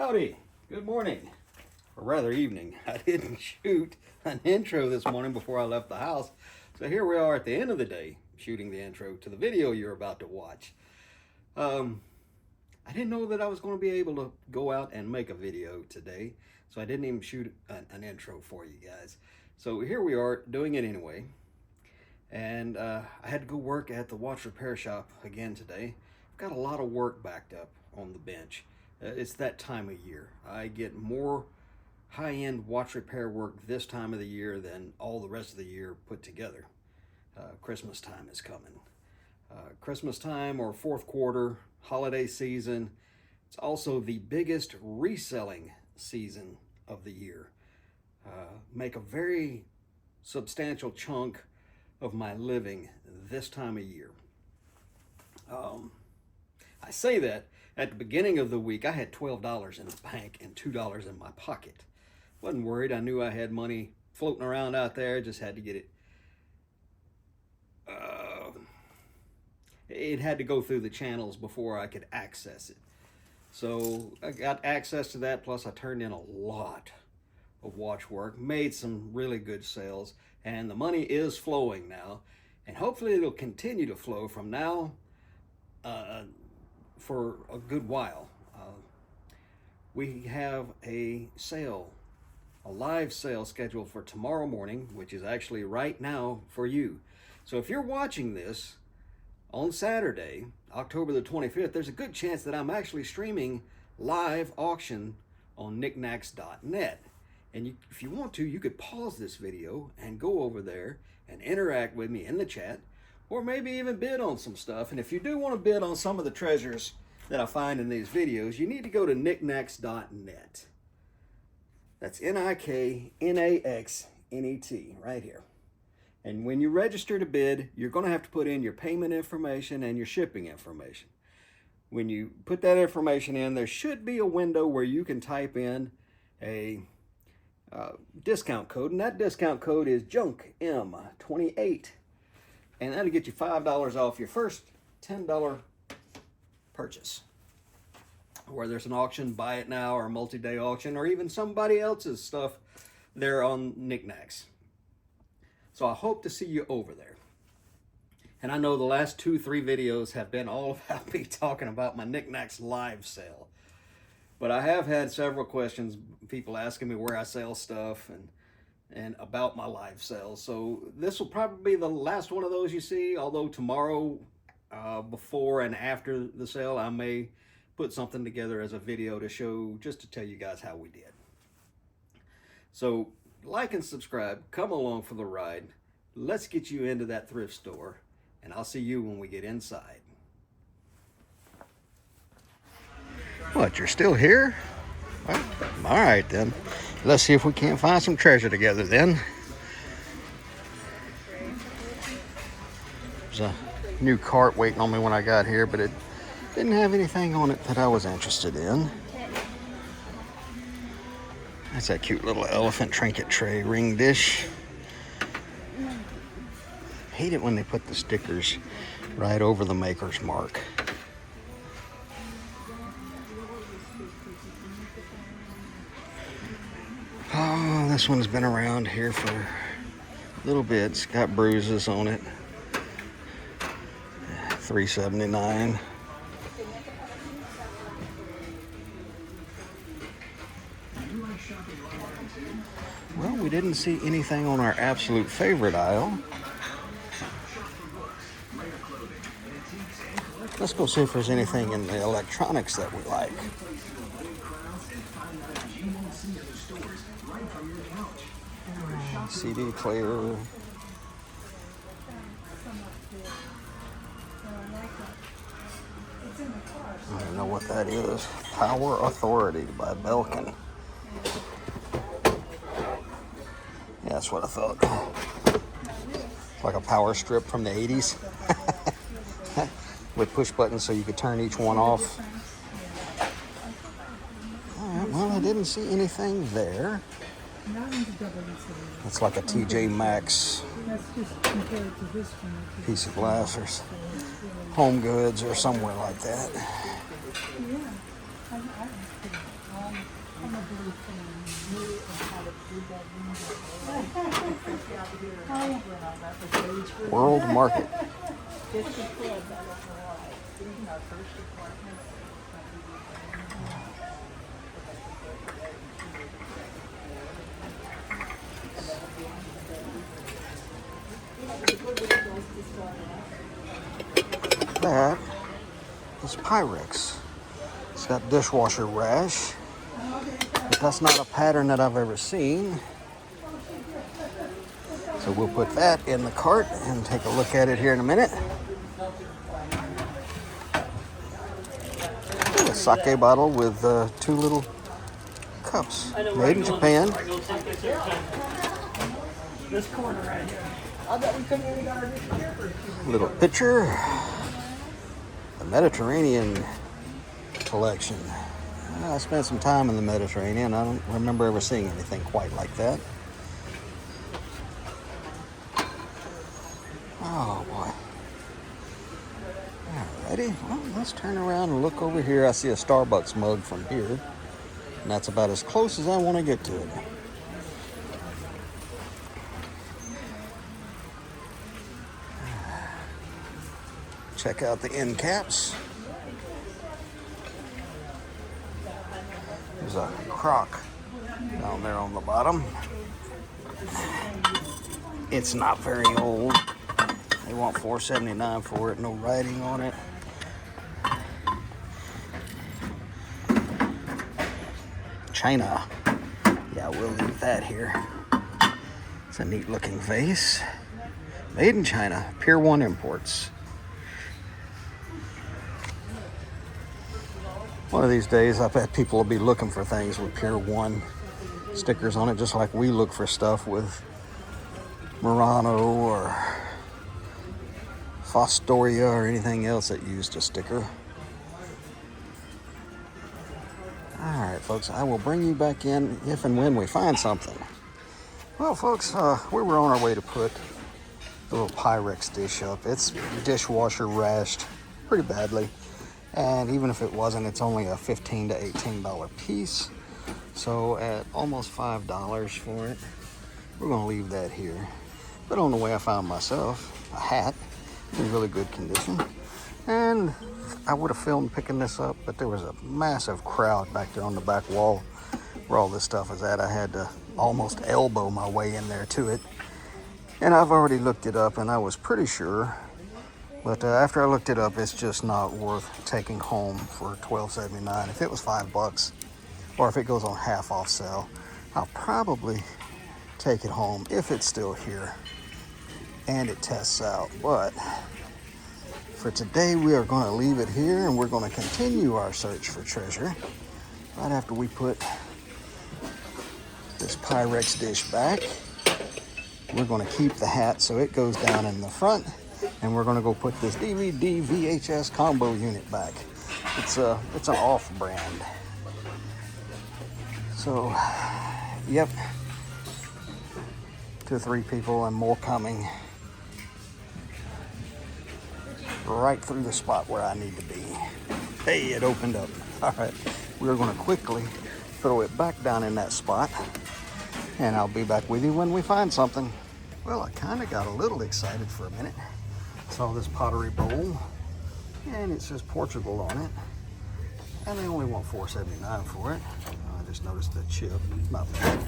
Howdy, good morning, or rather evening. I didn't shoot an intro this morning before I left the house, so here we are at the end of the day shooting the intro to the video you're about to watch. I didn't know that I was going to be able to go out and make a video today, so I didn't even shoot an intro for you guys. So here we are doing it anyway, and I had to go work at the watch repair shop again today. I've got a lot of work backed up on the bench. It's that time of year. I get more high-end watch repair work this time of the year than all the rest of the year put together. Christmas time is coming. Christmas time, or fourth quarter, holiday season. It's also the biggest reselling season of the year. Make a very substantial chunk of my living this time of year. I say that at the beginning of the week, I had $12 in the bank and $2 in my pocket. Wasn't worried. I knew I had money floating around out there. Just had to get it. It had to go through the channels before I could access it. So I got access to that. Plus I turned in a lot of watch work, made some really good sales, and the money is flowing now. And hopefully it'll continue to flow from now for a good while. We have a sale, a live sale scheduled for tomorrow morning, which is actually right now for you. So if you're watching this on Saturday, October the 25th, there's a good chance that I'm actually streaming live auction on knickknacks.net. And if you want to, you could pause this video and go over there and interact with me in the chat, or maybe even bid on some stuff. And if you do want to bid on some of the treasures that I find in these videos, you need to go to knickknacks.net. That's NIKNAXNET right here. And when you register to bid, you're going to have to put in your payment information and your shipping information. When you put that information in, there should be a window where you can type in a discount code, and that discount code is JUNKM28. And that'll get you $5 off your first $10 purchase. Whether there's an auction, buy it now, or a multi-day auction, or even somebody else's stuff there on Knickknacks. So I hope to see you over there. And I know the last 2-3 videos have been all about me talking about my Knickknacks live sale. But I have had several questions, people asking me where I sell stuff and about my live sales. So this will probably be the last one of those you see, although tomorrow, before and after the sale, I may put something together as a video to show, just to tell you guys how we did. So like and subscribe, come along for the ride. Let's get you into that thrift store, and I'll see you when we get inside. What, you're still here? Well, all right then. Let's see if we can't find some treasure together then. There's a new cart waiting on me when I got here, but it didn't have anything on it that I was interested in. That's that cute little elephant trinket tray ring dish. Hate it when they put the stickers right over the maker's mark. Oh, this one's been around here for a little bit. It's got bruises on it. $3.79. Well, we didn't see anything on our absolute favorite aisle. Let's go see if there's anything in the electronics that we like. CD player. I don't know what that is. Power Authority by Belkin. Yeah, that's what I thought. It's like a power strip from the 80s. With push buttons so you could turn each one off. All right, well, I didn't see anything there. It's like a TJ Maxx piece of glass or Home Goods or somewhere like that. World Market. That is Pyrex. It's got dishwasher rash, but that's not a pattern that I've ever seen. So we'll put that in the cart and take a look at it here in a minute. Ooh, a sake bottle with 2 little cups, made in Japan. This corner right here. I bet we couldn't even got our newspaper. Little pitcher, the Mediterranean collection. I spent some time in the Mediterranean. I don't remember ever seeing anything quite like that. Oh boy. Alrighty, well, let's turn around and look over here. I see a Starbucks mug from here, and that's about as close as I want to get to it. Check out the end caps. There's a crock down there on the bottom. It's not very old. They want $4.79 for it, no writing on it. China. Yeah, we'll leave that here. It's a neat looking vase. Made in China, Pier 1 imports. One of these days, I bet people will be looking for things with Pier 1 stickers on it, just like we look for stuff with Murano or Fostoria or anything else that used a sticker. Alright folks, I will bring you back in if and when we find something. Well folks, we were on our way to put the little Pyrex dish up. It's dishwasher rashed pretty badly. And even if it wasn't, it's only a $15 to $18 piece. So at almost $5 for it, we're gonna leave that here. But on the way I found myself a hat in really good condition. And I would have filmed picking this up, but there was a massive crowd back there on the back wall where all this stuff is at. I had to almost elbow my way in there to it. And I've already looked it up and I was pretty sure. But after I looked it up, it's just not worth taking home for $12.79. If it was $5, or if it goes on half off sale, I'll probably take it home if it's still here and it tests out. But for today, we are going to leave it here and we're going to continue our search for treasure right after we put this Pyrex dish back. We're going to keep the hat so it goes down in the front. And we're going to go put this DVD VHS combo unit back. It's an off-brand. So, yep. 2 or 3 people and more coming. Right through the spot where I need to be. Hey, it opened up. All right. We're going to quickly throw it back down in that spot. And I'll be back with you when we find something. Well, I kind of got a little excited for a minute. Saw this pottery bowl, and it says Portugal on it, and they only want $4.79 for it. I just noticed the chip, not bad.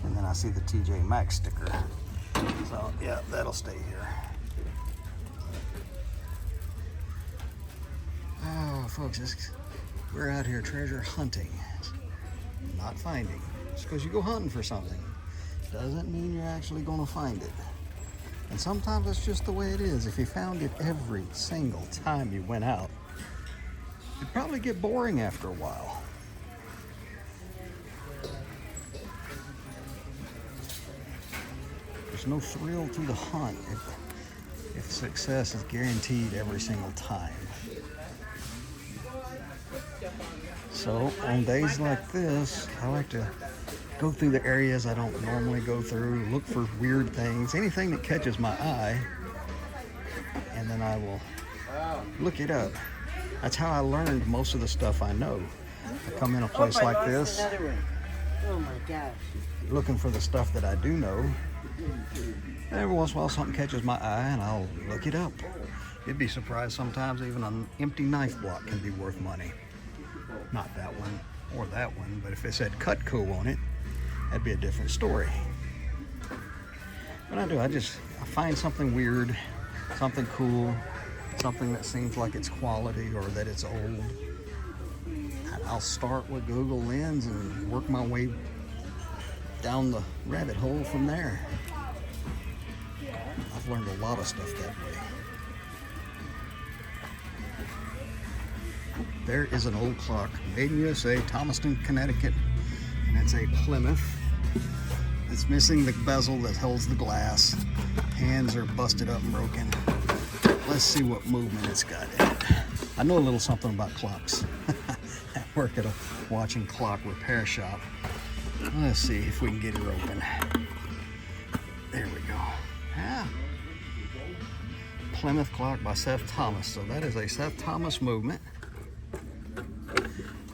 And then I see the TJ Maxx sticker. So yeah, that'll stay here. Oh, folks, we're out here treasure hunting, not finding. Just because you go hunting for something doesn't mean you're actually going to find it. And sometimes that's just the way it is. If you found it every single time you went out, it'd probably get boring after a while. There's no thrill to the hunt if success is guaranteed every single time. So on days like this, I like to go through the areas I don't normally go through, look for weird things, anything that catches my eye, and then I will look it up. That's how I learned most of the stuff I know. I come in a place like this, Another one. Oh my gosh. looking for the stuff that I do know. And every once in a while something catches my eye and I'll look it up. You'd be surprised sometimes even an empty knife block can be worth money. Not that one or that one, but if it said Cutco on it, that'd be a different story. But I find something weird, something cool, something that seems like it's quality or that it's old. And I'll start with Google Lens and work my way down the rabbit hole from there. I've learned a lot of stuff that way. There is an old clock, made in USA, Thomaston, Connecticut, and it's a Plymouth. It's missing the bezel that holds the glass. Hands are busted up and broken. Let's see what movement it's got in it. I know a little something about clocks. I work at a watch and clock repair shop. Let's see if we can get her open. There we go. Yeah. Plymouth clock by Seth Thomas. So that is a Seth Thomas movement.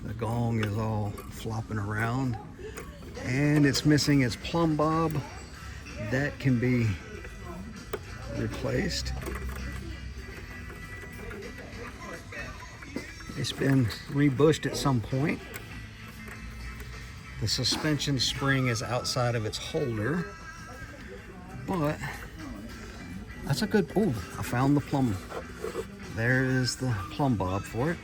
The gong is all flopping around. And it's missing its plumb bob. That can be replaced. It's been rebushed at some point. The suspension spring is outside of its holder. But that's a good, oh, I found the plumb. There is the plumb bob for it.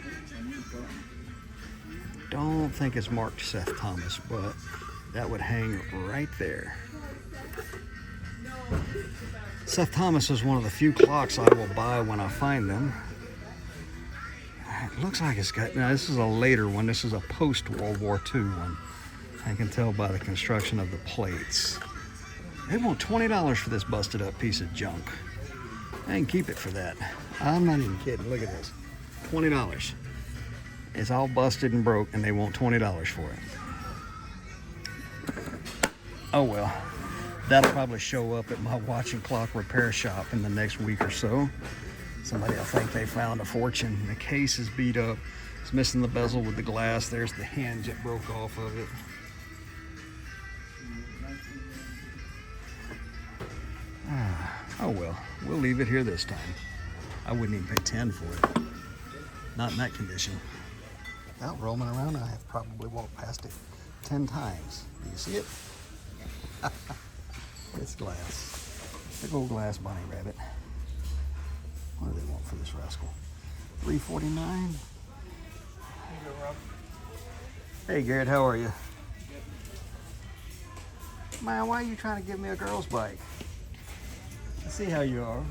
Don't think it's marked Seth Thomas, but that would hang right there. Seth Thomas is one of the few clocks I will buy when I find them. It looks like it's got, now this is a later one. This is a post-World War II one. I can tell by the construction of the plates. They want $20 for this busted up piece of junk. I can keep it for that. I'm not even kidding, look at this. $20. It's all busted and broke and they want $20 for it. Oh well, that'll probably show up at my watch and clock repair shop in the next week or so. Somebody will think they found a fortune. The case is beat up. It's missing the bezel with the glass. There's the hinge that broke off of it. Oh well, we'll leave it here this time. I wouldn't even pay 10 for it. Not in that condition. Without roaming around, I have probably walked past it 10 times. Do you see it? It's glass. Big old glass bunny rabbit. What do they want for this rascal? $3.49. Hey Garrett, how are you? Man, why are you trying to give me a girl's bike? I see how you are.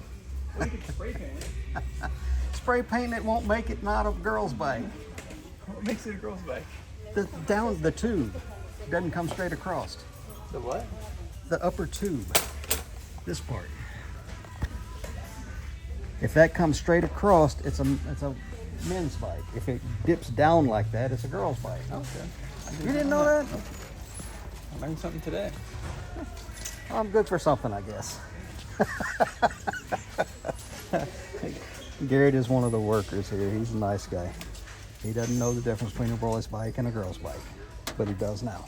Well, you can spray paint it. Spray painting it won't make it not a girl's bike. What makes it a girl's bike? The tube doesn't come straight across. The what? The upper tube. This part. If that comes straight across, it's a men's bike. If it dips down like that, it's a girl's bike. Okay. You didn't know that? I learned something today. Well, I'm good for something, I guess. Garrett is one of the workers here. He's a nice guy. He doesn't know the difference between a boy's bike and a girl's bike, but he does now.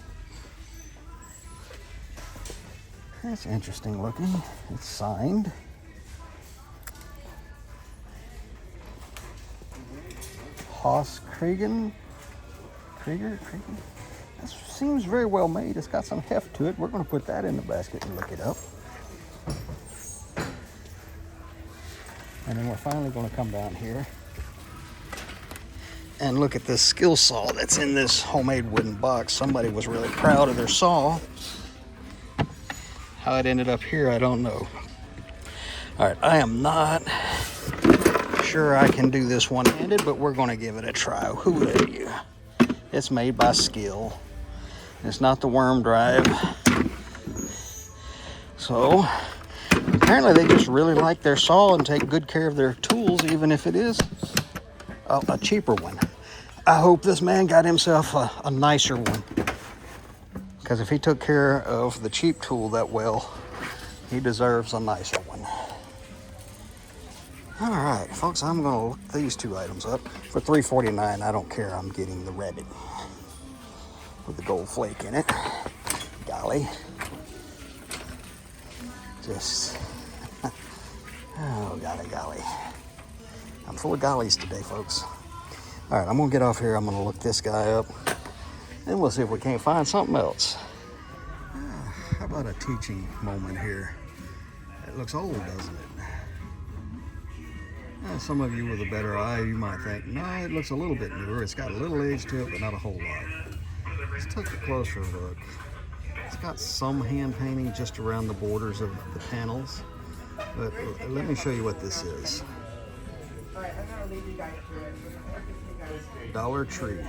That's interesting looking. It's signed. Haas Krieger. That seems very well made. It's got some heft to it. We're going to put that in the basket and look it up. And then we're finally going to come down here and look at this skill saw that's in this homemade wooden box. Somebody was really proud of their saw. How it ended up here, I don't know. All right, I am not sure I can do this one-handed, but we're going to give it a try. Who are you? It's made by Skill. It's not the worm drive. So apparently they just really like their saw and take good care of their tools, even if it is a cheaper one. I hope this man got himself a nicer one, because if he took care of the cheap tool that well, he deserves a nicer one. All right, folks, I'm gonna look these two items up for $3.49. I don't care, I'm getting the rabbit. with the gold flake in it. Golly. Just, oh, golly. I'm full of gollies today, folks. All right, I'm gonna get off here. I'm gonna look this guy up, and we'll see if we can't find something else. How about a teaching moment here? It looks old, doesn't it? Some of you with a better eye, you might think, no, it looks a little bit newer. It's got a little age to it, but not a whole lot. Let's take a closer look. It's got some hand painting just around the borders of the panels, but let me show you what this is. Dollar Tree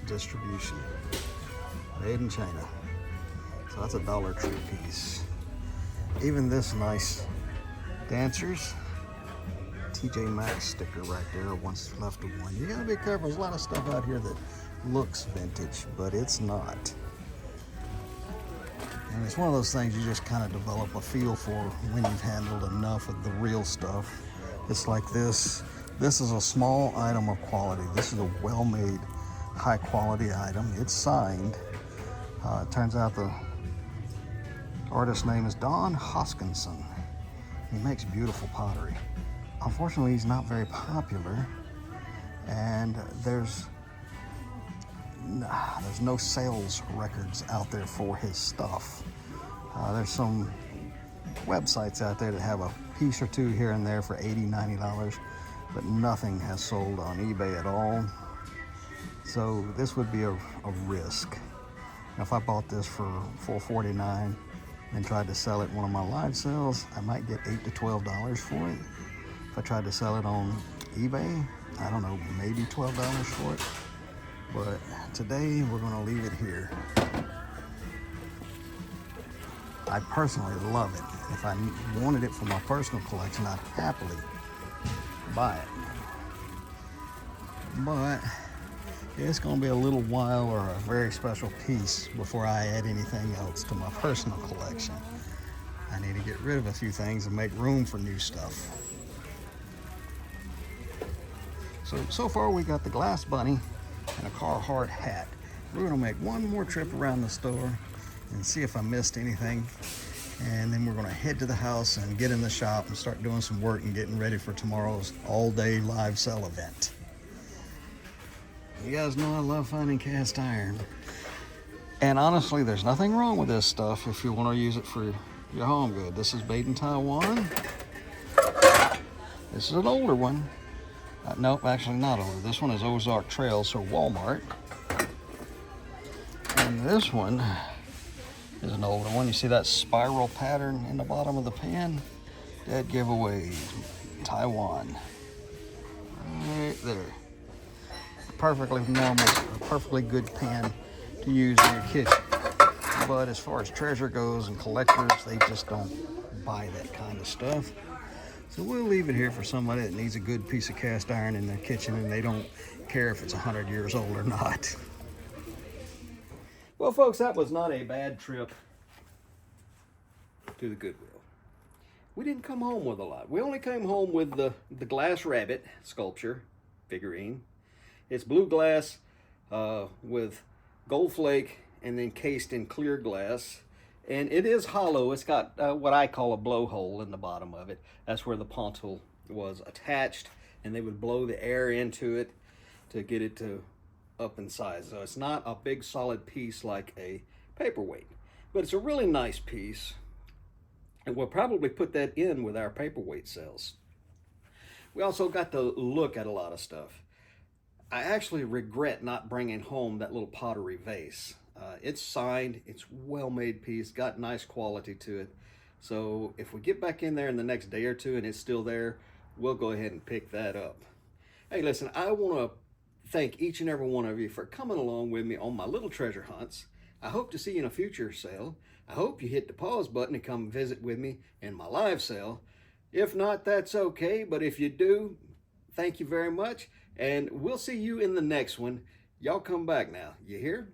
distribution, made in China. So that's a Dollar Tree piece. Even this nice Dancers TJ Maxx sticker right there, once left of one. You gotta be careful. There's a lot of stuff out here that looks vintage, but it's not. And it's one of those things you just kind of develop a feel for when you've handled enough of the real stuff. It's like this. This is a small item of quality. This is a well-made, high-quality item. It's signed. It turns out the artist's name is Don Hoskinson. He makes beautiful pottery. Unfortunately, he's not very popular, and there's no sales records out there for his stuff. There's some websites out there that have a piece or two here and there for $80, $90, but nothing has sold on eBay at all. So this would be a risk. Now, if I bought this for $4.49 and tried to sell it in one of my live sales, I might get $8 to $12 for it. If I tried to sell it on eBay, I don't know, maybe $12 for it. But today we're gonna leave it here. I personally love it. If I wanted it for my personal collection, I'd happily buy it. But it's gonna be a little while or a very special piece before I add anything else to my personal collection. I need to get rid of a few things and make room for new stuff. So far we got the glass bunny and a Carhartt hat. We're gonna make one more trip around the store and see if I missed anything. And then we're gonna head to the house and get in the shop and start doing some work and getting ready for tomorrow's all-day live sell event. You guys know I love finding cast iron. And honestly, there's nothing wrong with this stuff if you wanna use it for your home good. This is made in Taiwan. This is an older one. Nope, actually not older. This one is Ozark Trail, so Walmart. And this one is an older one. You see that spiral pattern in the bottom of the pan? Dead giveaway, Taiwan. Right there. Perfectly normal, perfectly good pan to use in your kitchen. But as far as treasure goes and collectors, they just don't buy that kind of stuff. So we'll leave it here for somebody that needs a good piece of cast iron in their kitchen and they don't care if it's 100 years old or not. Well, folks, that was not a bad trip to the Goodwill. We didn't come home with a lot. We only came home with the glass rabbit sculpture figurine. It's blue glass with gold flake and then cased in clear glass. And it is hollow. It's got what I call a blowhole in the bottom of it. That's where the pontil was attached, and they would blow the air into it to get it to up in size. So it's not a big solid piece like a paperweight, but it's a really nice piece. And we'll probably put that in with our paperweight sales. We also got to look at a lot of stuff. I actually regret not bringing home that little pottery vase. It's signed, it's well-made piece, got nice quality to it. So if we get back in there in the next day or two and it's still there, we'll go ahead and pick that up. Hey, listen, I want to thank each and every one of you for coming along with me on my little treasure hunts. I hope to see you in a future sale. I hope you hit the pause button and come visit with me in my live sale. If not, that's okay, but if you do, thank you very much, and we'll see you in the next one. Y'all come back now, you hear?